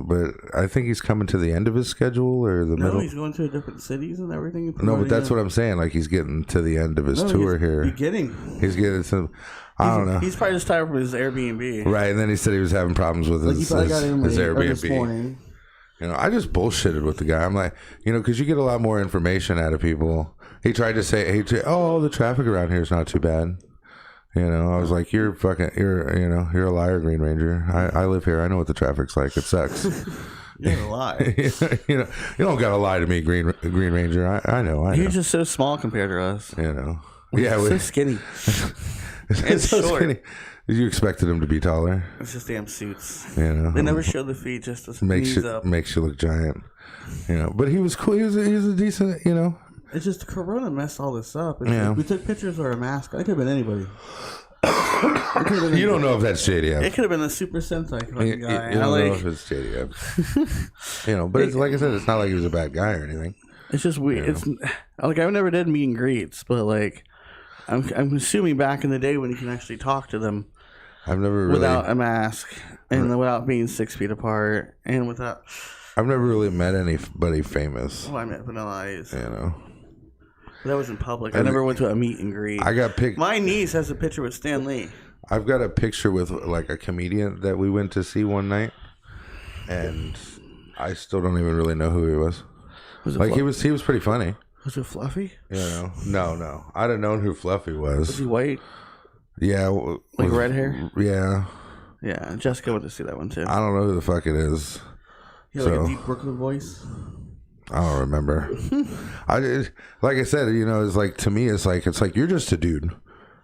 but I think he's coming to the end of his schedule or the middle. No, he's going to different cities and everything. No, but that's what I'm saying. Like he's getting to the end of his tour here. He's getting some. I don't know. He's probably just tired from his Airbnb. Right, and then he said he was having problems with his Airbnb. This morning. I just bullshitted with the guy. I'm like, because you get a lot more information out of people. He tried to say, oh, the traffic around here is not too bad. I was like, you're a liar, Green Ranger. I live here. I know what the traffic's like. It sucks. You're gonna lie. You don't gotta lie to me, Green Ranger. I know. You're just so small compared to us. Yeah, so skinny. And so short. Skinny. You expected him to be taller. It's just damn suits. They never show the feet, just to makes you look giant. But he was cool. He was a decent. It's just the Corona messed all this up. We took pictures of our mask. It could have been anybody. You don't know if that's JDF. It could have been a Super Sentai fucking guy. You don't know if it's JDF. But it's like I said, it's not like he was a bad guy or anything. It's just weird. It's like I've never did meet and greets, but like I'm assuming back in the day when you can actually talk to them. I've never really, without a mask and without being 6 feet apart and without. I've never really met anybody famous. Oh, I met Vanilla Ice. You know, but that was in public. I never went to a meet and greet. I got picked. My niece has a picture with Stan Lee. I've got a picture with like a comedian that we went to see one night, and I still don't even really know who he was. Like he was pretty funny. Was it Fluffy? You know, no. I'd have known who Fluffy was. Was he white? Yeah, like red hair. Yeah. Yeah, Jessica went to see that one too. I don't know who the fuck it is. You have like a deep Brooklyn voice. I don't remember. Like I said, you know, it's like to me, it's like you're just a dude,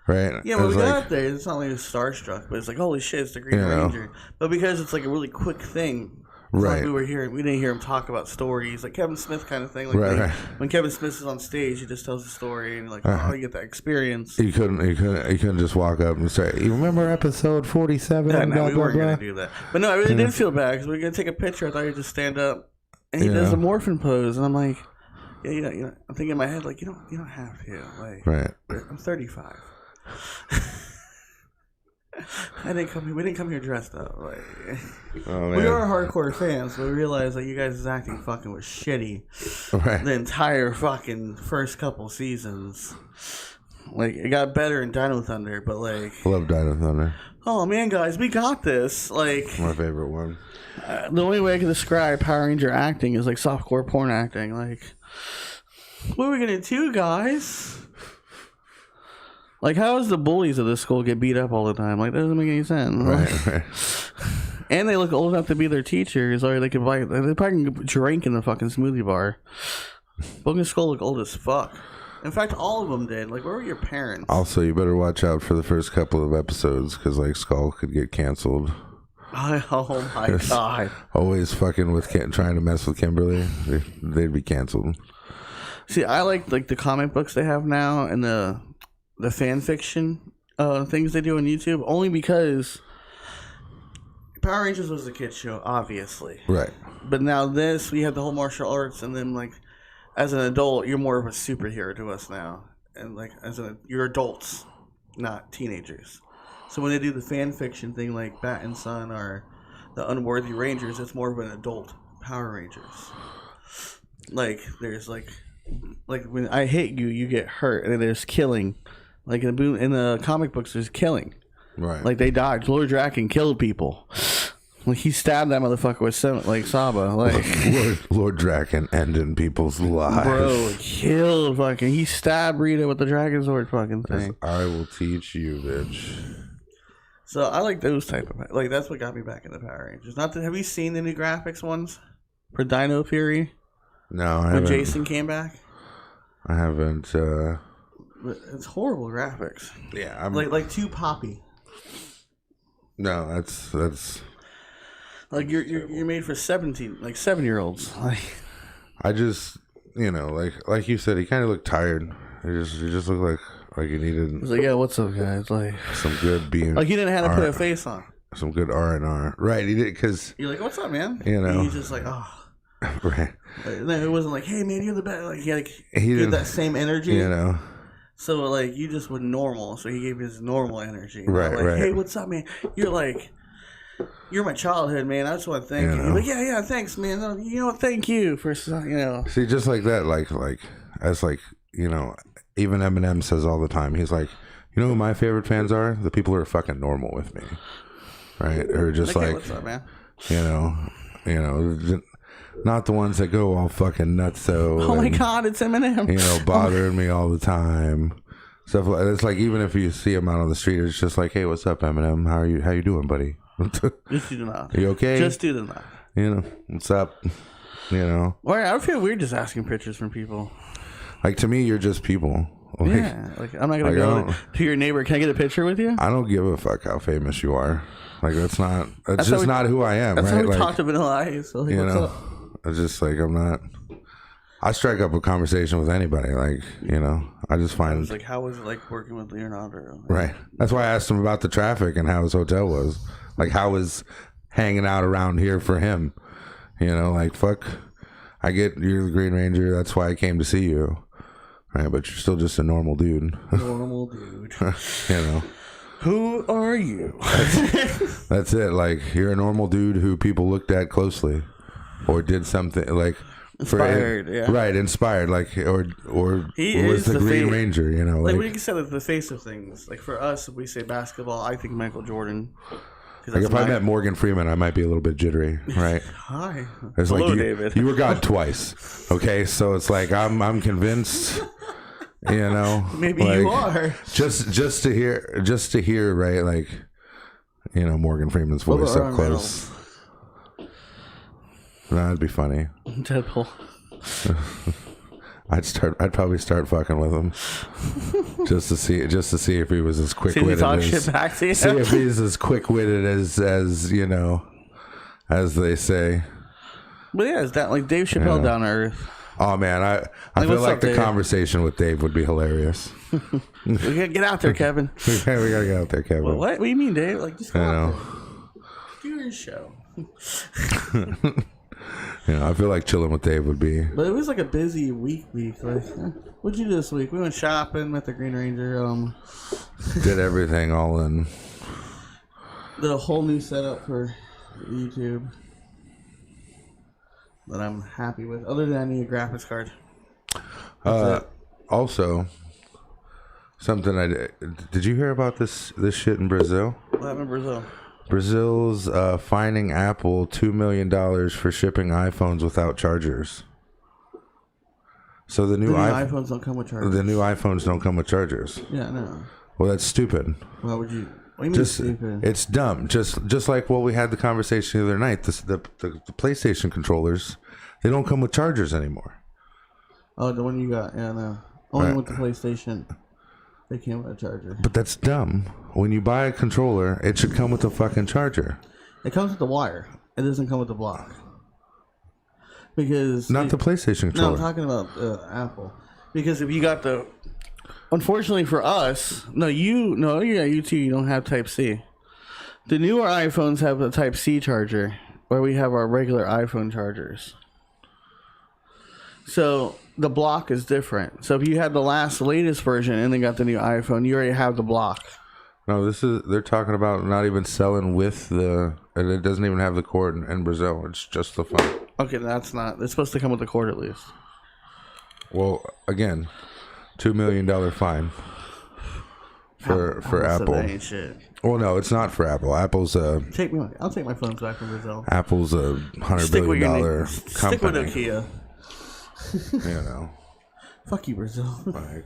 right? Yeah, when we got there, it's not like starstruck, but it's like holy shit, it's the Green Ranger. But because it's like a really quick thing. Right. Like we didn't hear him talk about stories, like Kevin Smith kind of thing. Like when Kevin Smith is on stage, he just tells a story and like, oh, you get that experience. You couldn't just walk up and say, "You remember episode 47?" Yeah, no, we weren't gonna do that. But no, I really did feel bad because we were gonna take a picture. I thought he'd just stand up, and he does a morphin pose, and I'm like, yeah, you know, I'm thinking in my head like, you don't have to. Like, I'm 35. We didn't come here dressed up. Like, we are hardcore fans, but we realize that you guys' acting fucking was shitty. Right. The entire fucking first couple seasons. Like, it got better in Dino Thunder, but like... I love Dino Thunder. Oh, man, guys, we got this. Like... My favorite one. The only way I can describe Power Ranger acting is like softcore porn acting. Like, what are we gonna do, guys? Like, how does the bullies of this school get beat up all the time? Like, that doesn't make any sense. Right. And they look old enough to be their teachers, or they probably can drink in the fucking smoothie bar. Book and Skull look old as fuck. In fact, all of them did. Like, where were your parents? Also, you better watch out for the first couple of episodes, because, like, Skull could get canceled. Oh, my God. Always fucking with trying to mess with Kimberly. They'd be canceled. See, I like the comic books they have now, and the fan fiction things they do on YouTube, only because Power Rangers was a kid's show, obviously. Right. But now we have the whole martial arts, and then like as an adult, you're more of a superhero to us now, and like you're adults, not teenagers. So when they do the fan fiction thing, like Bat and Son or the Unworthy Rangers, it's more of an adult Power Rangers. Like there's like when I hit you, you get hurt, and then there's killing. Like in the comic books, there's killing. Right. Like they dodged. Lord Draken killed people. Like he stabbed that motherfucker with like Saba. Like Lord Draken ending people's lives. Bro, killed fucking. He stabbed Rita with the Dragon Sword fucking thing. I will teach you, bitch. So I like those type of like that's what got me back into Power Rangers. Have you seen the new graphics ones for Dino Fury? No, I haven't. When Jason came back. I haven't. It's horrible graphics. Yeah, I'm like too poppy. No, that's like you're made for 7-year-olds. Like I just like you said, he kind of looked tired. He just looked like he needed. He's like, yeah, what's up, guys? Like some good being. Like he didn't have to put a face on. Some good R&R, right? He did because you're like, what's up, man? You know, and he's just like, oh. Right. Like, it wasn't like, hey man, you're the best. Like he gave that same energy. You know. So like you just went normal, so he gave his normal energy. Right, like, right. Hey, what's up, man? You're my childhood, man. I just want to thank you. Like, yeah, thanks, man. You know what? Thank you for See, just like that, like as like even Eminem says all the time. He's like, you know who my favorite fans are? The people who are fucking normal with me, right? Or just like, what's up, man? Not the ones that go all fucking nuts. So oh my God, it's Eminem. Bothering me all the time. Stuff like it's like even if you see him out on the street, it's just like, hey, what's up, Eminem? How you doing, buddy? Just do the nod. Are you okay? Just do the nod. What's up? Well, I feel weird just asking pictures from people. Like to me, you're just people. Yeah, like I'm not gonna go to your neighbor. Can I get a picture with you? I don't give a fuck how famous you are. Like that's just not who I am. That's right? how we talk to Vanilla Ice. So like, what's up? It's just like I'm not. I strike up a conversation with anybody. Like I just find. It's like, how was it like working with Leonardo? Right. That's why I asked him about the traffic and how his hotel was. Like how was hanging out around here for him. Like fuck. I get you're the Green Ranger. That's why I came to see you. Right, but you're still just a normal dude. Normal dude. You know. Who are you? That's it. Like, you're a normal dude who people looked at closely, or did something like Inspired, yeah. Right, inspired, like, or He was is the Green face. Ranger, you know, Like we said, the face of things. Like for us, if we say basketball, I think Michael Jordan. Like if I met Morgan Freeman, I might be a little bit jittery, right? Hi, it's hello, like David. You were God twice, okay? So it's like I'm convinced, you know. Maybe like, you are. Just to hear, right? Like, you know, Morgan Freeman's voice up close. That'd be funny. Deadpool. I'd probably start fucking with him just to see if he was as quick witted see if he's as quick witted as you know, as they say. But yeah, it's that like Dave Chappelle down to earth. Oh man, I feel like the conversation with Dave would be hilarious. We gotta get out there, Kevin. we gotta get out there, Kevin. What? What do you mean, Dave? Like just go out there. Do your show. You know, I feel like chilling with Dave would be. But it was like a busy week. Like, what'd you do this week? We went shopping, met the Green Ranger. Did everything all in. Did a whole new setup for YouTube that I'm happy with. Other than I need a graphics card. Also, something did you hear about this shit in Brazil? What happened in Brazil? Brazil's fining Apple $2 million for shipping iPhones without chargers. So the new iPhones don't come with chargers. The new iPhones don't come with chargers. Yeah, no. Well, that's stupid. Why would you? What do you mean stupid? It's dumb. Just like we had the conversation the other night. The PlayStation controllers, they don't come with chargers anymore. Oh, the one you got? Yeah, no. Only with the PlayStation. They came with a charger. But that's dumb. When you buy a controller, it should come with a fucking charger. It comes with the wire. It doesn't come with the block. Because the PlayStation controller. No, I'm talking about Apple. Because if you got the, unfortunately for us, you too. You don't have Type C. The newer iPhones have the Type C charger, where we have our regular iPhone chargers. So the block is different. So if you had the latest version and then got the new iPhone, you already have the block. No, they're talking about not even selling with and it doesn't even have the cord in Brazil. It's just the phone. Okay, that's not. It's supposed to come with the cord at least. Well, again, $2 million fine for Apple. That ain't shit. Well, no, it's not for Apple. Apple's I'll take my phones back from Brazil. Apple's a $100 billion company. Stick with Nokia. You know. Fuck you, Brazil. Like,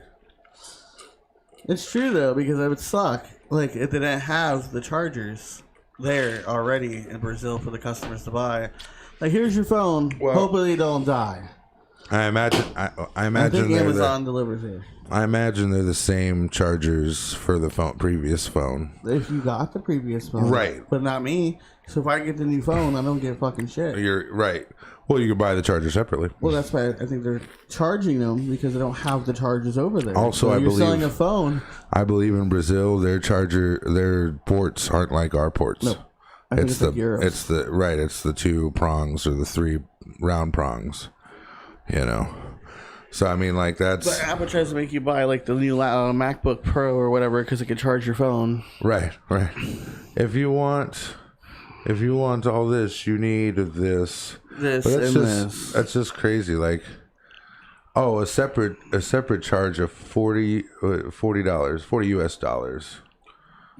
it's true though, because it would suck. Like if they didn't have the chargers there already in Brazil for the customers to buy. Like, here's your phone. Well, hopefully, don't die. I imagine. I think Amazon delivers it. I imagine they're the same chargers for the previous phone. If you got the previous phone, right? But not me. So if I get the new phone, I don't get fucking shit. You're right. Well, you can buy the charger separately. Well, that's why I think they're charging them because they don't have the chargers over there. Also, so I you're believe selling a phone. I believe in Brazil, their ports aren't like our ports. No, I think it's the 2 prongs or the 3 round prongs. You know, so I mean, like that's. But Apple tries to make you buy like the new MacBook Pro or whatever because it can charge your phone. Right. If you want all this, you need this. That's just crazy. Like, a separate charge of $40 US dollars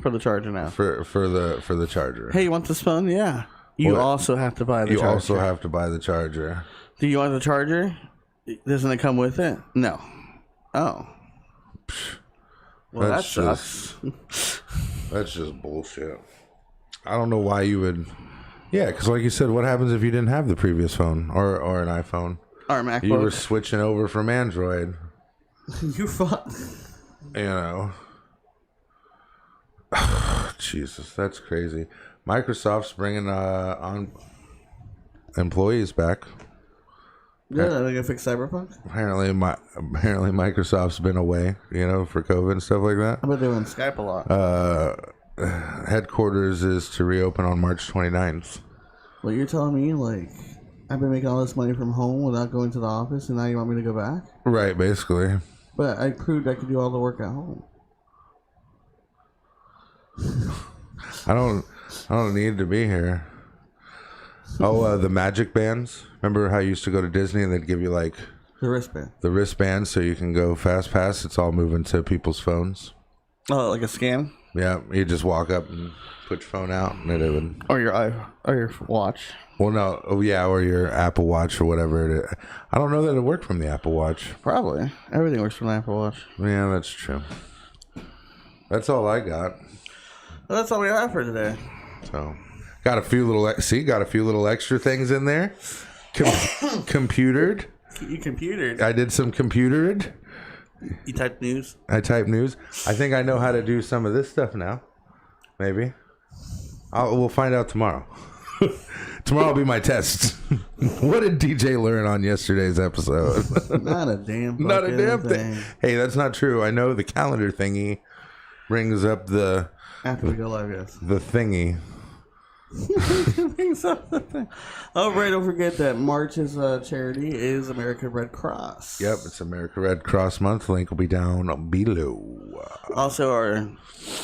for the charger now. For the charger. Hey, you want this phone? Yeah. You also have to buy the charger. You also have to buy the charger. Do you want the charger? Doesn't it come with it? No. Oh. Well, that sucks. That's just bullshit. I don't know why you would. Yeah, because like you said, what happens if you didn't have the previous phone or an iPhone? Or a MacBook. You were switching over from Android. You're fucked. You know. Jesus, that's crazy. Microsoft's bringing on employees back. Yeah, they're gonna fix Cyberpunk. Apparently Microsoft's been away, for COVID and stuff like that. I bet they were on Skype a lot. Headquarters is to reopen on March 29th. Well, you're telling me, like, I've been making all this money from home without going to the office, and now you want me to go back? Right, basically. But I proved I could do all the work at home. I don't need to be here. Oh, the magic bands. Remember how you used to go to Disney and they'd give you like The wristband. the wristbands so you can go fast pass? It's all moving to people's phones. Oh, like a scan? Yeah, you just walk up and put your phone out and it would. Or your watch. Well, no, oh yeah, or your Apple Watch or whatever it is. I don't know that it worked from the Apple Watch. Probably. Everything works from the Apple Watch. Yeah, that's true. That's all I got. Well, that's all we have for today. So, got a few little extra things in there. Computered. You computered. I did some computered. You typed news. I type news. I think I know how to do some of this stuff now. Maybe. We'll find out tomorrow. Tomorrow will be my test. What did DJ learn on yesterday's episode? Not a damn fucking Not a damn thing. Hey, that's not true. I know the calendar thingy brings up the... After we go live, yes. The thingy. Oh, right, don't forget that March's charity is American Red Cross. Yep, it's American Red Cross Month. Link will be down below. Also, our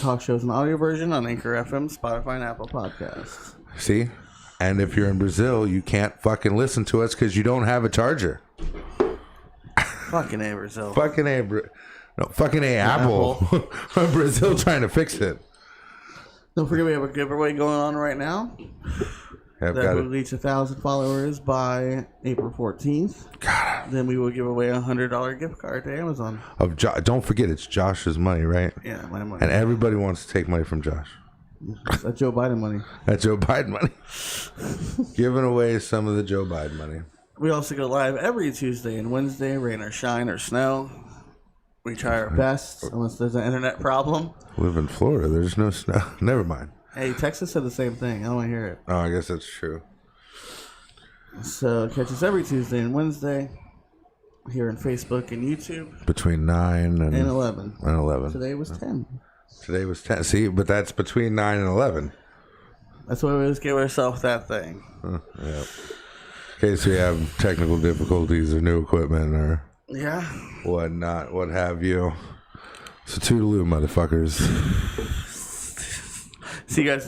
talk show's an audio version on Anchor FM, Spotify, and Apple Podcasts. See? And if you're in Brazil, you can't fucking listen to us because you don't have a charger. Fucking A, Brazil. Fucking A, Apple. Brazil trying to fix it. Don't forget we have a giveaway going on right now. I've That got will it. reach 1,000 followers by April 14th. God. Then we will give away a $100 gift card to Amazon. Don't forget, it's Josh's money, right? Yeah, my money. And everybody wants to take money from Josh. That's Joe Biden money. That's Joe Biden money. Giving away some of the Joe Biden money. We also go live every Tuesday and Wednesday, rain or shine or snow. We try our best, unless there's an internet problem. Live in Florida. There's no snow. Never mind. Hey, Texas said the same thing. I don't want to hear it. Oh, I guess that's true. So catch us every Tuesday and Wednesday here on Facebook and YouTube. Between 9 and 11. And 11. Today was 10. Today was 10. See, but that's between 9 and 11. That's why we always give ourselves that thing. Yeah. In case we have technical difficulties or new equipment or Yeah. whatnot, what have you. So toodaloo, motherfuckers. See you guys.